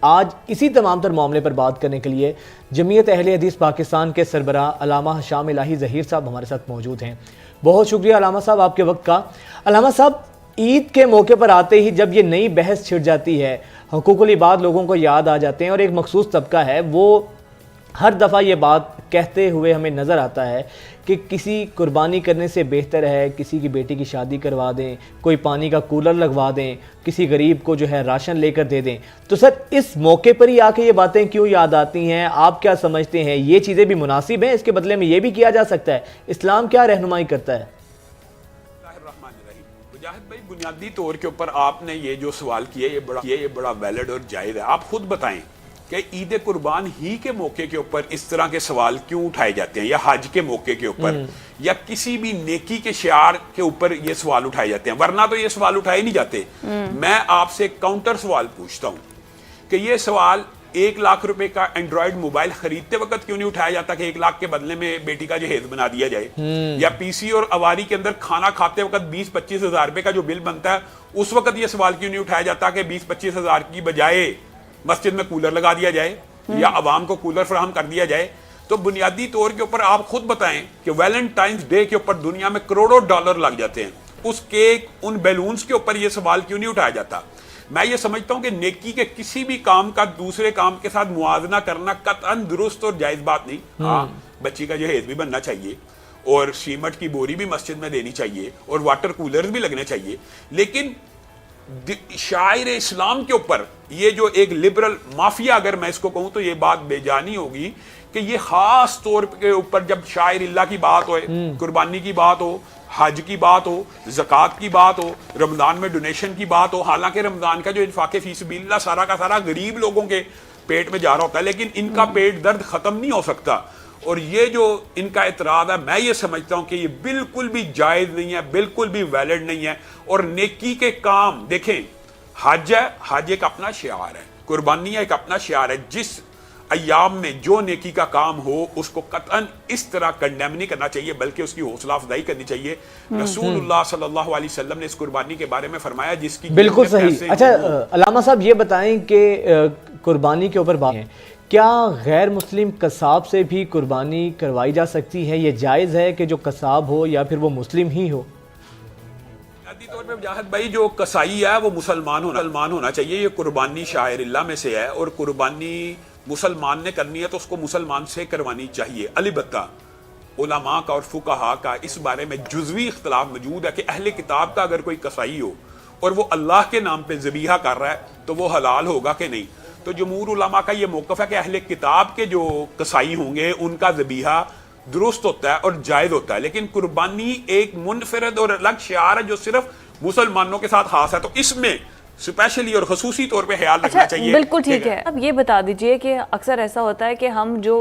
آج اسی تمام تر معاملے پر بات کرنے کے لیے جمعیت اہل حدیث پاکستان کے سربراہ علامہ شام الہی ظہیر صاحب ہمارے ساتھ موجود ہیں. بہت شکریہ علامہ صاحب آپ کے وقت کا. علامہ صاحب، عید کے موقع پر آتے ہی جب یہ نئی بحث چھڑ جاتی ہے، حقوق العباد لوگوں کو یاد آ جاتے ہیں، اور ایک مخصوص طبقہ ہے وہ ہر دفعہ یہ بات کہتے ہوئے ہمیں نظر آتا ہے کہ کسی قربانی کرنے سے بہتر ہے کسی کی بیٹی کی شادی کروا دیں، کوئی پانی کا کولر لگوا دیں، کسی غریب کو جو ہے راشن لے کر دے دیں. تو سر، اس موقع پر ہی آ کے یہ باتیں کیوں یاد آتی ہیں؟ آپ کیا سمجھتے ہیں یہ چیزیں بھی مناسب ہیں؟ اس کے بدلے میں یہ بھی کیا جا سکتا ہے؟ اسلام کیا رہنمائی کرتا ہے؟ مجاہد بھائی، بنیادی طور کے اوپر آپ نے یہ جو سوال کیا یہ بڑا ویلڈ اور جائز ہے. آپ خود بتائیں کہ عید قربان ہی کے موقع کے اوپر اس طرح کے سوال کیوں اٹھائے جاتے ہیں، یا حج کے موقع کے اوپر یا کسی بھی نیکی کے شعار کے اوپر یہ سوال اٹھائے جاتے ہیں؟ ورنہ تو یہ سوال اٹھائے نہیں جاتے. میں آپ سے کاؤنٹر سوال پوچھتا ہوں کہ یہ سوال 1 لاکھ روپے کا اینڈرائیڈ موبائل خریدتے وقت کیوں نہیں اٹھایا جاتا کہ 1 لاکھ کے بدلے میں بیٹی کا جہیز بنا دیا جائے؟ یا پی سی اور اواری کے اندر کھانا کھاتے وقت 20-25 ہزار روپے کا جو بل بنتا ہے اس وقت یہ سوال کیوں نہیں اٹھایا جاتا کہ 20-25 ہزار کی بجائے مسجد میں کولر لگا دیا جائے یا عوام کو کولر فراہم کر دیا جائے؟ تو بنیادی طور کے اوپر آپ خود بتائیں کہ ویلنٹائنز ڈے کے اوپر دنیا میں کروڑوں ڈالر لگ جاتے ہیں، اس کیک، ان بیلونز کے اوپر یہ سوال کیوں نہیں اٹھایا جاتا؟ میں یہ سمجھتا ہوں کہ نیکی کے کسی بھی کام کا دوسرے کام کے ساتھ موازنہ کرنا قطعاً درست اور جائز بات نہیں. ہاں، بچی کا جہیز بھی بننا چاہیے اور سیمنٹ کی بوری بھی مسجد میں دینی چاہیے اور واٹر کولرز بھی لگنے چاہیے، لیکن شاعر اسلام کے اوپر یہ جو ایک لبرل مافیا، اگر میں اس کو کہوں تو یہ بات بے جانی ہوگی کہ یہ خاص طور کے اوپر جب شاعر اللہ کی بات ہوئے، قربانی کی بات ہو، حج کی بات ہو، زکوٰۃ کی بات ہو، رمضان میں ڈونیشن کی بات ہو، حالانکہ رمضان کا جو انفاق فی سبیل اللہ سارا کا سارا غریب لوگوں کے پیٹ میں جا رہا ہوتا ہے، لیکن ان کا پیٹ درد ختم نہیں ہو سکتا. اور یہ جو ان کا اعتراض ہے، میں یہ سمجھتا ہوں کہ یہ بالکل بھی جائز نہیں ہے، بالکل بھی ویلڈ نہیں ہے. اور نیکی کے کام دیکھیں، حج ہے، حج ایک اپنا شعار ہے، قربانی ایک اپنا شعار ہے. جس ایام میں جو نیکی کا کام ہو اس کو قطعاً اس طرح کنڈیم نہیں کرنا چاہیے، بلکہ اس کی حوصلہ افزائی کرنی چاہیے. رسول اللہ صلی اللہ علیہ وسلم نے اس قربانی کے بارے میں فرمایا جس کی بالکل صحیح. اچھا علامہ صاحب، یہ بتائیں کہ قربانی کے اوپر بات ہے، کیا غیر مسلم قصاب سے بھی قربانی کروائی جا سکتی ہے؟ یہ جائز ہے کہ جو قصاب ہو یا پھر وہ مسلم ہی ہو؟ بنیادی طور پہ مجاہد بھائی، جو قصائی ہے وہ مسلمان ہونا چاہیے. یہ قربانی شاعر اللہ میں سے ہے اور قربانی مسلمان نے کرنی ہے تو اس کو مسلمان سے کروانی چاہیے. البتہ علماء کا اور فقہاء کا اس بارے میں جزوی اختلاف موجود ہے کہ اہل کتاب کا اگر کوئی قصائی ہو اور وہ اللہ کے نام پہ ذبیحہ کر رہا ہے تو وہ حلال ہوگا کہ نہیں. تو جمہور علماء کا یہ موقف ہے کہ اہل کتاب کے جو قصائی ہوں گے ان کا ذبیحہ درست ہوتا ہے اور جائز ہوتا ہے، لیکن قربانی ایک منفرد اور الگ شعار ہے جو صرف مسلمانوں کے ساتھ خاص ہے، تو اس میں اسپیشلی اور خصوصی طور پہ خیال رکھنا چاہیے. بالکل ٹھیک ہے. اب یہ بتا دیجئے کہ اکثر ایسا ہوتا ہے کہ ہم جو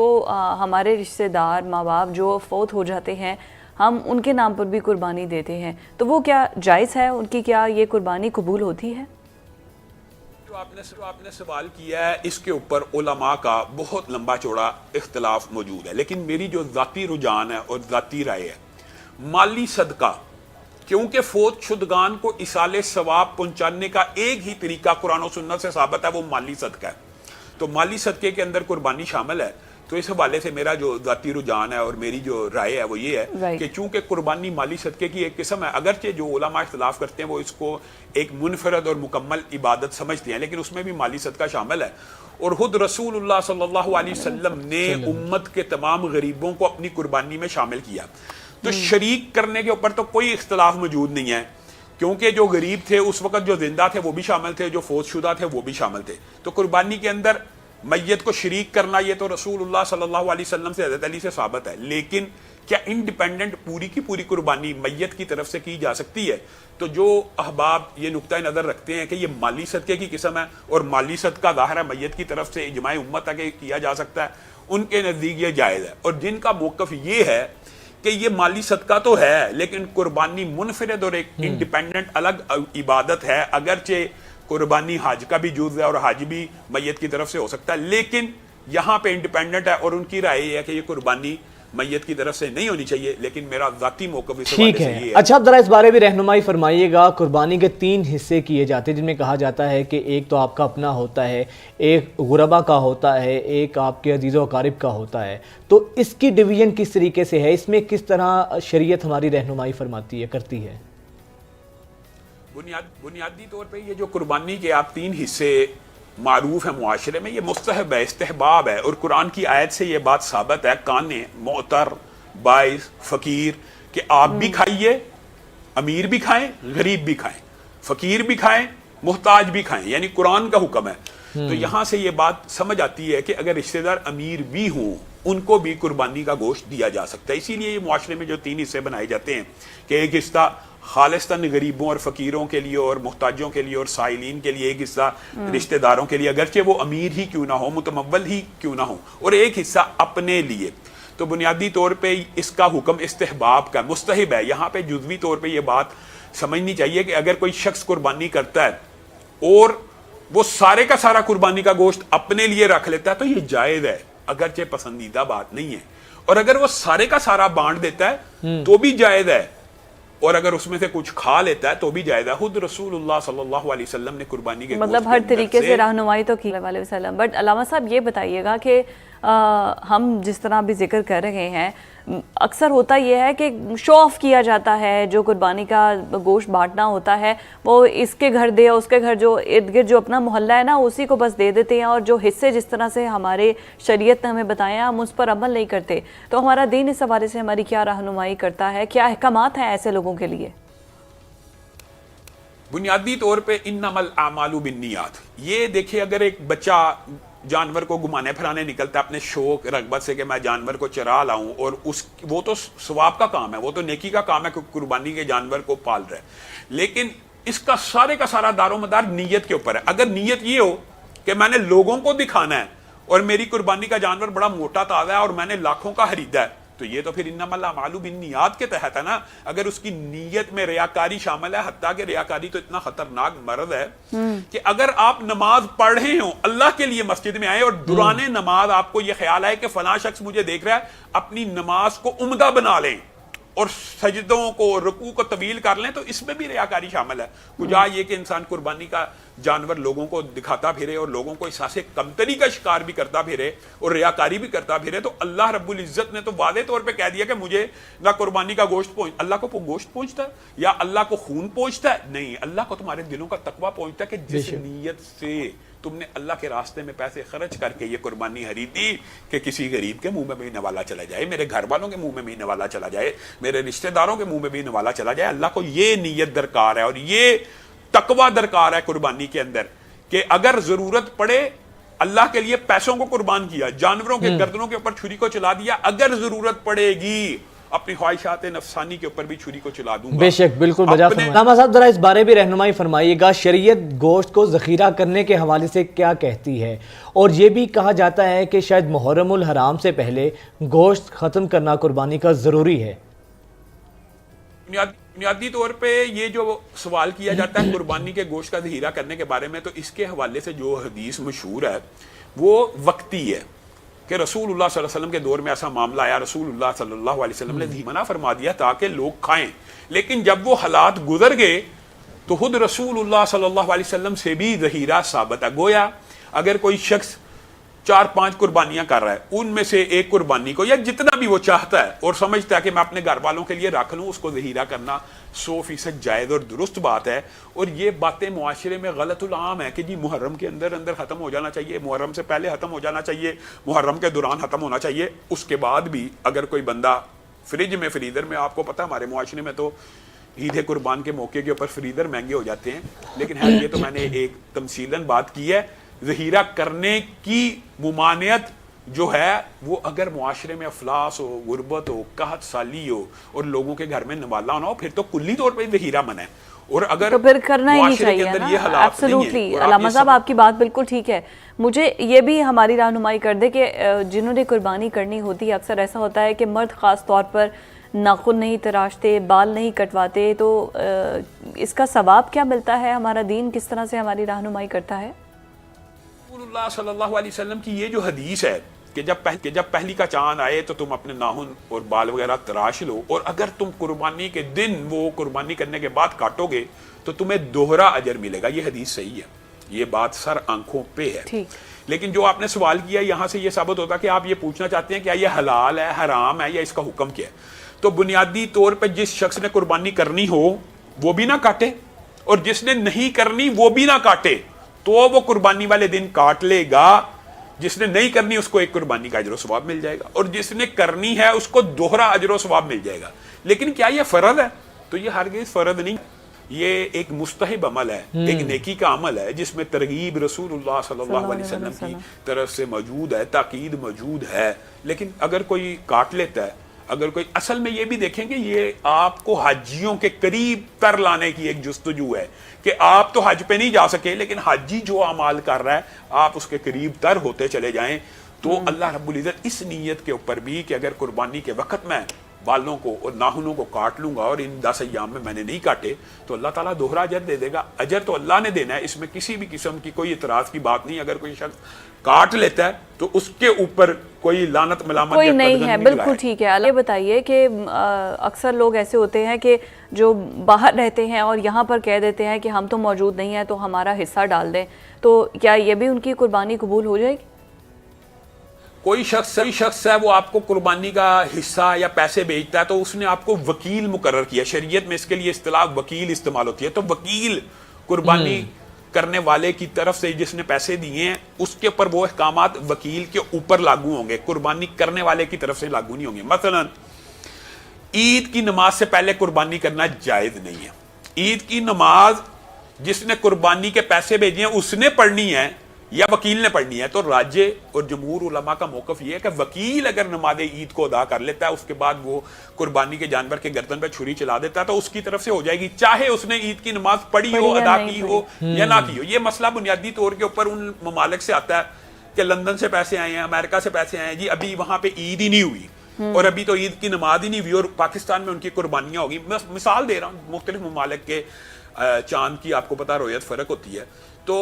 ہمارے رشتہ دار ماں باپ جو فوت ہو جاتے ہیں، ہم ان کے نام پر بھی قربانی دیتے ہیں، تو وہ کیا جائز ہے؟ ان کی کیا یہ قربانی قبول ہوتی ہے؟ جو آپ نے سوال کیا ہے اس کے اوپر علماء کا بہت لمبا چوڑا اختلاف موجود ہے، لیکن میری جو ذاتی رجحان ہے اور ذاتی رائے ہے، مالی صدقہ، کیونکہ فوت شدگان کو ایصال ثواب پہنچانے کا ایک ہی طریقہ قرآن و سنت سے ثابت ہے، وہ مالی صدقہ ہے. تو مالی صدقے کے اندر قربانی شامل ہے. تو اس حوالے سے میرا جو ذاتی رجحان ہے اور میری جو رائے ہے وہ یہ ہے کہ چونکہ قربانی مالی صدقے کی ایک قسم ہے، اگرچہ جو علماء اختلاف کرتے ہیں وہ اس کو ایک منفرد اور مکمل عبادت سمجھتے ہیں، لیکن اس میں بھی مالی صدقہ شامل ہے. اور خود رسول اللہ صلی اللہ علیہ وسلم نے امت کے تمام غریبوں کو اپنی قربانی میں شامل کیا. تو شریک کرنے کے اوپر تو کوئی اختلاف موجود نہیں ہے، کیونکہ جو غریب تھے اس وقت جو زندہ تھے وہ بھی شامل تھے، جو فوت شدہ تھے وہ بھی شامل تھے. تو قربانی کے اندر میت کو شریک کرنا یہ تو رسول اللہ صلی اللہ علیہ وسلم سے حضرت علی سے ثابت ہے، لیکن کیا انڈیپینڈنٹ پوری کی پوری قربانی میت کی طرف سے کی جا سکتی ہے؟ تو جو احباب یہ نقطہ نظر رکھتے ہیں کہ یہ مالی صدقے کی قسم ہے اور مالی صدقہ ظاہر ہے میت کی طرف سے اجماع امت ہے کہ کیا جا سکتا ہے، ان کے نزدیک یہ جائز ہے. اور جن کا موقف یہ ہے کہ یہ مالی صدقہ تو ہے لیکن قربانی منفرد اور ایک انڈیپینڈنٹ الگ عبادت ہے، اگرچہ قربانی حج کا بھی جز ہے اور حج بھی میت کی طرف سے ہو سکتا ہے، لیکن یہاں پہ انڈیپینڈنٹ ہے. اور ان کی رائے یہ ہے کہ یہ قربانی میت کی طرف سے نہیں ہونی چاہیے، لیکن میرا ذاتی موقف اس ٹھیک حوالے سے ہے. یہ اچھا اب ذرا اس بارے میں رہنمائی فرمائیے گا. قربانی کے 3 حصے کیے جاتے ہیں جن میں کہا جاتا ہے کہ ایک تو آپ کا اپنا ہوتا ہے، ایک غربا کا ہوتا ہے، ایک آپ کے عزیز و اقارب کا ہوتا ہے. تو اس کی ڈویژن کس طریقے سے ہے؟ اس میں کس طرح شریعت ہماری رہنمائی فرماتی ہے، کرتی ہے؟ بنیادی طور پہ یہ جو قربانی کے آپ 3 حصے معروف ہیں معاشرے میں، یہ مستحب ہے، استحباب ہے، اور قرآن کی آیت سے یہ بات ثابت ہے، کانے، معتر، باعث، فقیر، کہ آپ بھی کھائیے، امیر بھی کھائیں، غریب بھی کھائیں، فقیر بھی کھائیں، محتاج بھی کھائیں، یعنی قرآن کا حکم ہے. تو یہاں سے یہ بات سمجھ آتی ہے کہ اگر رشتہ دار امیر بھی ہوں ان کو بھی قربانی کا گوشت دیا جا سکتا ہے. اسی لیے یہ معاشرے میں جو 3 حصے بنائے جاتے ہیں کہ ایک حصہ خالصتاً غریبوں اور فقیروں کے لیے اور محتاجوں کے لیے اور سائلین کے لیے، ایک حصہ رشتہ داروں کے لیے اگرچہ وہ امیر ہی کیوں نہ ہو، متمول ہی کیوں نہ ہو، اور ایک حصہ اپنے لیے. تو بنیادی طور پہ اس کا حکم استحباب کا، مستحب ہے. یہاں پہ جزوی طور پہ یہ بات سمجھنی چاہیے کہ اگر کوئی شخص قربانی کرتا ہے اور وہ سارے کا سارا قربانی کا گوشت اپنے لیے رکھ لیتا ہے تو یہ جائز ہے، اگرچہ پسندیدہ بات نہیں ہے. اور اگر وہ سارے کا سارا بانٹ دیتا ہے تو بھی جائز ہے، اور اگر اس میں سے کچھ کھا لیتا ہے تو بھی جائز ہے. خود رسول اللہ صلی اللہ علیہ وسلم نے قربانی کے مطلب ہر طریقے سے رہنمائی تو کی علیہ وسلم. بٹ علامہ صاحب یہ بتائیے گا کہ ہم جس طرح بھی ذکر کر رہے ہیں، اکثر ہوتا یہ ہے کہ شو آف کیا جاتا ہے، جو قربانی کا گوشت بانٹنا ہوتا ہے وہ اس کے گھر دے، اس کے گھر جو ارد گرد جو اپنا محلہ ہے نا اسی کو بس دے دیتے ہیں، اور جو حصے جس طرح سے ہمارے شریعت نے ہمیں بتایا ہم اس پر عمل نہیں کرتے. تو ہمارا دین اس حوالے سے ہماری کیا رہنمائی کرتا ہے، کیا احکامات ہیں ایسے لوگوں کے لیے؟ بنیادی طور پہ انما الاعمال بالنیات. یہ دیکھیں اگر ایک بچہ جانور کو گھمانے پھرانے نکلتا ہے اپنے شوق رغبت سے کہ میں جانور کو چرا لاؤں، اور وہ تو ثواب کا کام ہے، وہ تو نیکی کا کام ہے کہ قربانی کے جانور کو پال رہا ہے، لیکن اس کا سارے کا سارا دار و مدار نیت کے اوپر ہے. اگر نیت یہ ہو کہ میں نے لوگوں کو دکھانا ہے اور میری قربانی کا جانور بڑا موٹا تازہ ہے اور میں نے لاکھوں کا خریدا ہے، تو یہ تو پھر انما الاعمال بالنیات کے تحت ہے نا. اگر اس کی نیت میں ریاکاری شامل ہے، حتیٰ کہ ریاکاری تو اتنا خطرناک مرض ہے کہ اگر آپ نماز پڑھ رہے ہوں، اللہ کے لیے مسجد میں آئے اور دوران نماز آپ کو یہ خیال آئے کہ فلاں شخص مجھے دیکھ رہا ہے، اپنی نماز کو عمدہ بنا لیں اور سجدوں کو رکوع کو طویل کر لیں، تو اس میں بھی ریاکاری شامل ہے. کجا یہ کہ انسان قربانی کا جانور لوگوں کو دکھاتا پھرے اور لوگوں کو احساس کمتری کا شکار بھی کرتا پھرے اور ریاکاری بھی کرتا پھرے. تو اللہ رب العزت نے تو واضح طور پہ کہہ دیا کہ مجھے نہ قربانی کا گوشت اللہ کو گوشت پہنچتا ہے یا اللہ کو خون پہنچتا ہے، نہیں، اللہ کو تمہارے دلوں کا تقویٰ پہنچتا ہے کہ جس نیت سے تم نے اللہ کے راستے میں پیسے خرچ کر کے یہ قربانی خریدی کہ کسی غریب کے منہ میں بھی نوالا چلا جائے، میرے گھر والوں کے منہ میں بھی نوالا چلا جائے، میرے رشتہ داروں کے منہ میں بھی نوالا چلا جائے. اللہ کو یہ نیت درکار ہے اور یہ تقویٰ درکار ہے قربانی کے اندر کہ اگر ضرورت پڑے اللہ کے لیے پیسوں کو قربان کیا، جانوروں کے گردنوں کے اوپر چھری کو چلا دیا، اگر ضرورت پڑے گی اپنی خواہشات نفسانی کے اوپر بھی چھری کو چلا دوں گا. بے شک، بالکل بجا فرمایا. علامہ صاحب ذرا اس بارے بھی رہنمائی فرمائیے گا، شریعت گوشت کو ذخیرہ کرنے کے حوالے سے کیا کہتی ہے؟ اور یہ بھی کہا جاتا ہے کہ شاید محرم الحرام سے پہلے گوشت ختم کرنا قربانی کا ضروری ہے. بنیادی طور پہ یہ جو سوال کیا جاتا ہے قربانی کے گوشت کا ذخیرہ کرنے کے بارے میں، تو اس کے حوالے سے جو حدیث مشہور ہے وہ وقتی ہے کہ رسول اللہ صلی اللہ علیہ وسلم کے دور میں ایسا معاملہ آیا، رسول اللہ صلی اللہ علیہ وسلم نے منع فرما دیا تاکہ لوگ کھائیں، لیکن جب وہ حالات گزر گئے تو خود رسول اللہ صلی اللہ علیہ وسلم سے بھی ذخیرہ ثابت ہے. گویا اگر کوئی شخص 4-5 قربانیاں کر رہا ہے، ان میں سے ایک قربانی کو یا جتنا بھی وہ چاہتا ہے اور سمجھتا ہے کہ میں اپنے گھر والوں کے لیے رکھ لوں، اس کو ذخیرہ کرنا 100% جائز اور درست بات ہے. اور یہ باتیں معاشرے میں غلط العام ہے کہ جی محرم کے اندر ختم ہو جانا چاہیے، محرم سے پہلے ختم ہو جانا چاہیے، محرم کے دوران ختم ہونا چاہیے. اس کے بعد بھی اگر کوئی بندہ فریج میں فریزر میں، آپ کو پتہ ہمارے معاشرے میں تو عید قربان کے موقع کے اوپر فریزر مہنگے ہو جاتے ہیں، لیکن ہے یہ تو میں نے ایک تمثیلاً بات کی ہے. ذخیرہ کرنے کی ممانعت جو ہے وہ اگر معاشرے میں افلاس ہو، غربت ہو، قحط سالی ہو اور لوگوں کے گھر میں نوالا ہونا ہو، پھر تو کلی طور پہ ذخیرہ منع ہے. اور اگر تو پھر کرنا ہی نہیں چاہیے نا. ایبسولوٹلی علامہ صاحب آپ کی بات بالکل ٹھیک ہے. مجھے یہ بھی ہماری رہنمائی کر دے کہ جنہوں نے قربانی کرنی ہوتی ہے اکثر ایسا ہوتا ہے کہ مرد خاص طور پر ناخن نہیں تراشتے، بال نہیں کٹواتے، تو اس کا ثواب کیا ملتا ہے؟ ہمارا دین کس طرح سے ہماری رہنمائی کرتا ہے؟ رسول اللہ صلی اللہ علیہ وسلم کی یہ جو حدیث ہے کہ جب پہلی کا چاند آئے تو تم اپنے ناخن اور بال وغیرہ تراش لو، اور اگر تم قربانی کے دن وہ قربانی کرنے کے بعد کاٹو گے تو تمہیں دوہرا اجر ملے گا۔ یہ حدیث صحیح ہے، یہ بات سر آنکھوں پہ ہے۔ لیکن جو آپ نے سوال کیا یہاں سے یہ ثابت ہوتا ہے کہ آپ یہ پوچھنا چاہتے ہیں کیا یہ حلال ہے، حرام ہے، یا اس کا حکم کیا ہے۔ تو بنیادی طور پہ جس شخص نے قربانی کرنی ہو وہ بھی نہ کاٹے، اور جس نے نہیں کرنی وہ بھی نہ کاٹے، تو وہ قربانی والے دن کاٹ لے گا۔ جس نے نہیں کرنی اس کو ایک قربانی کا اجر و ثواب مل جائے گا، اور جس نے کرنی ہے اس کو دوہرا اجر و ثواب مل جائے گا۔ لیکن کیا یہ فرض ہے؟ تو یہ ہرگز فرض نہیں، یہ ایک مستحب عمل ہے، ایک نیکی کا عمل ہے جس میں ترغیب رسول اللہ صلی اللہ علیہ وسلم کی طرف سے موجود ہے، تاکید موجود ہے۔ لیکن اگر کوئی کاٹ لیتا ہے، اگر کوئی، اصل میں یہ بھی دیکھیں کہ یہ آپ کو حاجیوں کے قریب تر لانے کی ایک جستجو ہے کہ آپ تو حج پہ نہیں جا سکے، لیکن حاجی جو اعمال کر رہا ہے آپ اس کے قریب تر ہوتے چلے جائیں۔ تو اللہ رب العزت اس نیت کے اوپر بھی کہ اگر قربانی کے وقت میں بالوں کو اور ناخنوں کو کاٹ لوں گا اور ان 10 ایام میں نے نہیں کاٹے تو اللہ تعالیٰ دوہرا اجر دے دے گا۔ اجر تو اللہ نے دینا ہے، اس میں کسی بھی قسم کی کوئی اعتراض کی بات نہیں۔ اگر کوئی شخص کاٹ لیتا ہے تو اس کے اوپر کوئی لعنت ملامت کوئی نہیں ہے، بالکل ٹھیک ہے۔ یہ بتائیے کہ اکثر لوگ ایسے ہوتے ہیں کہ جو باہر رہتے ہیں اور یہاں پر کہہ دیتے ہیں کہ ہم تو موجود نہیں ہیں تو ہمارا حصہ ڈال دیں، تو کیا یہ بھی ان کی قربانی قبول ہو جائے گی؟ کوئی شخص ہے وہ آپ کو قربانی کا حصہ یا پیسے بیچتا ہے تو اس نے آپ کو وکیل مقرر کیا، شریعت میں اس کے لیے اصطلاح وکیل استعمال ہوتی ہے۔ تو وکیل قربانی کرنے والے کی طرف سے جس نے پیسے دیے ہیں اس کے اوپر وہ احکامات وکیل کے اوپر لاگو ہوں گے، قربانی کرنے والے کی طرف سے لاگو نہیں ہوں گے۔ مثلا عید کی نماز سے پہلے قربانی کرنا جائز نہیں ہے۔ عید کی نماز جس نے قربانی کے پیسے بھیجے ہیں اس نے پڑھنی ہے یا وکیل نے پڑھنی ہے۔ تو راجح اور جمہور علماء کا موقف یہ ہے کہ وکیل اگر نماز عید کو ادا کر لیتا ہے اس کے بعد وہ قربانی کے جانور کے گردن پہ چھری چلا دیتا ہے تو اس کی طرف سے ہو جائے گی، چاہے اس نے عید کی نماز پڑھی ہو، ادا کی ہو یا نہ کی ہو۔ یہ مسئلہ بنیادی طور کے اوپر ان ممالک سے آتا ہے کہ لندن سے پیسے آئے ہیں، امریکہ سے پیسے آئے ہیں، جی ابھی وہاں پہ عید ہی نہیں ہوئی اور ابھی تو عید کی نماز ہی نہیں ہوئی اور پاکستان میں ان کی قربانیاں ہوگی۔ میں مثال دے رہا ہوں، مختلف ممالک کے چاند کی آپ کو پتہ رویت فرق ہوتی ہے۔ تو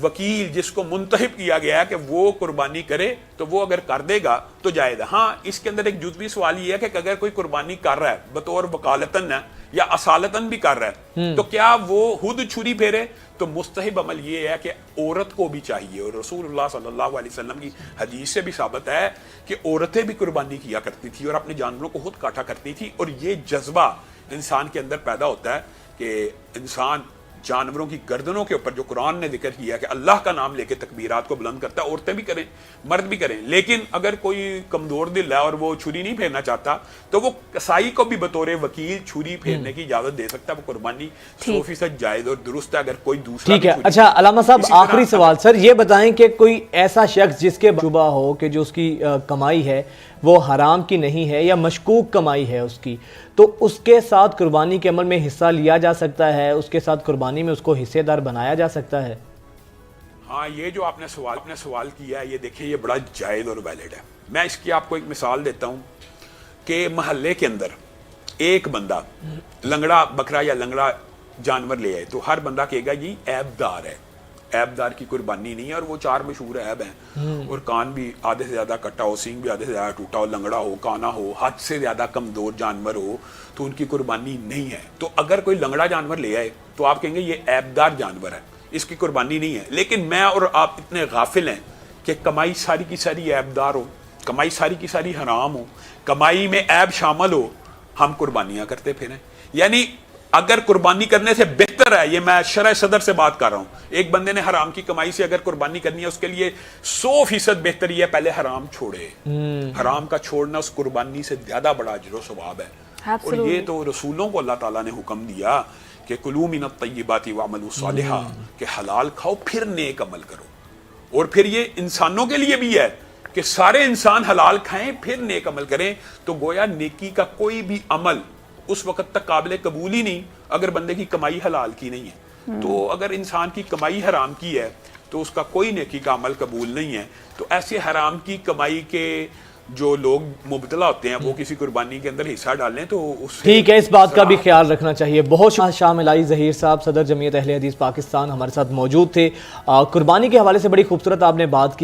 وکیل جس کو منتخب کیا گیا ہے کہ وہ قربانی کرے تو وہ اگر کر دے گا تو جائز ہے۔ ہاں اس کے اندر ایک جزوی سوال یہ ہے کہ اگر کوئی قربانی کر رہا ہے بطور وکالتاً ہے یا اصالتاً بھی کر رہا ہے تو کیا وہ خود چھری پھیرے؟ تو مستحب عمل یہ ہے کہ عورت کو بھی چاہیے، اور رسول اللہ صلی اللہ علیہ وسلم کی حدیث سے بھی ثابت ہے کہ عورتیں بھی قربانی کیا کرتی تھی اور اپنے جانوروں کو خود کاٹا کرتی تھی۔ اور یہ جذبہ انسان کے اندر پیدا ہوتا ہے کہ انسان جانوروں کی گردنوں کے اوپر، جو قرآن نے ذکر کیا کہ اللہ کا نام لے کے تکبیرات کو بلند کرتا ہے، عورتیں بھی کریں مرد بھی کریں۔ لیکن اگر کوئی کمزور دل ہے اور وہ چھری نہیں پھیرنا چاہتا تو وہ کسائی کو بھی بطور وکیل چھری پھیرنے کی اجازت دے سکتا ہے۔ وہ قربانی 100% جائز اور درست ہے۔ اگر کوئی دوسرا ٹھیک ہے۔ اچھا علامہ صاحب آخری سوال سر، یہ بتائیں کہ کوئی ایسا شخص جس کے شبہ ہو کہ جو اس کی کمائی ہے وہ حرام کی نہیں ہے یا مشکوک کمائی ہے اس کی، تو اس کے ساتھ قربانی کے عمل میں حصہ لیا جا سکتا ہے، اس کے ساتھ قربانی میں اس کو حصے دار بنایا جا سکتا ہے؟ ہاں، یہ جو آپ نے سوال کیا ہے یہ دیکھیں یہ بڑا جائز اور ویلڈ ہے۔ میں اس کی آپ کو ایک مثال دیتا ہوں کہ محلے کے اندر ایک بندہ لنگڑا بکرا یا لنگڑا جانور لے آئے تو ہر بندہ کہے گا یہ عیب دار ہے، عیب دار کی قربانی نہیں ہے، اور وہ 4 مشہور عیب ہیں، اور کان بھی آدھے سے زیادہ کٹا ہو، سینگ بھی آدھے سے زیادہ ٹوٹا ہو، لنگڑا ہو، کانا ہو، حد سے زیادہ کمزور جانور ہو تو ان کی قربانی نہیں ہے۔ تو اگر کوئی لنگڑا جانور لے آئے تو آپ کہیں گے یہ عیب دار جانور ہے، اس کی قربانی نہیں ہے۔ لیکن میں اور آپ اتنے غافل ہیں کہ کمائی ساری کی ساری عیب دار ہو، کمائی ساری کی ساری حرام ہو، کمائی میں عیب شامل ہو، ہم قربانیاں کرتے پھریں۔ یعنی اگر قربانی کرنے سے بہتر ہے، یہ میں شرع صدر سے بات کر رہا ہوں، ایک بندے نے حرام کی کمائی سے اگر قربانی کرنی ہے اس کے لیے 100% بہتر یہ ہے پہلے حرام چھوڑے۔ حرام کا چھوڑنا اس قربانی سے زیادہ بڑا اجر و ثواب ہے۔ اور یہ تو رسولوں کو اللہ تعالیٰ نے حکم دیا کہ کلوا من الطیبات واعملوا صالحا، کہ حلال کھاؤ پھر نیک عمل کرو۔ اور پھر یہ انسانوں کے لیے بھی ہے کہ سارے انسان حلال کھائیں پھر نیک عمل کریں۔ تو گویا نیکی کا کوئی بھی عمل اس وقت تک قابل قبول ہی نہیں اگر بندے کی کمائی حلال کی نہیں ہے۔ تو اگر انسان کی کمائی حرام کی ہے تو اس کا کوئی نیکی کا عمل قبول نہیں ہے۔ تو ایسے حرام کی کمائی کے جو لوگ مبتلا ہوتے ہیں وہ کسی قربانی کے اندر حصہ ڈالیں تو اس سے ٹھیک ہے، اس بات کا بھی خیال رکھنا چاہیے۔ بہت شامل الہی ظہیر صاحب صدر جمعیت اہل حدیث پاکستان ہمارے ساتھ موجود تھے۔ قربانی کے حوالے سے بڑی خوبصورت آپ نے بات کی۔